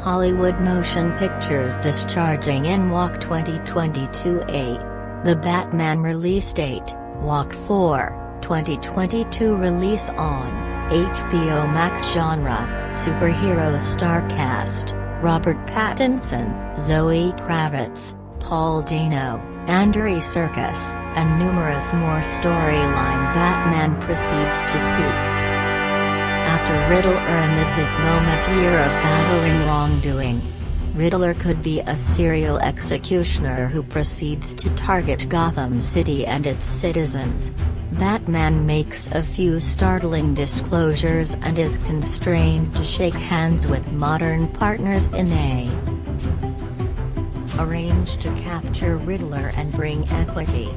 Hollywood Motion Pictures discharging in Walk 2022. The Batman release date, Walk 4, 2022. Release on HBO Max. Genre, superhero. Star cast: Robert Pattinson, Zoe Kravitz, Paul Dano, Andry Serkis, and numerous more. Storyline: Batman proceeds to seek after Riddler amid his moment year of battling wrongdoing. Riddler could be a serial executioner who proceeds to target Gotham City and its citizens. Batman makes a few startling disclosures and is constrained to shake hands with modern partners in a arrange to capture Riddler and bring equity.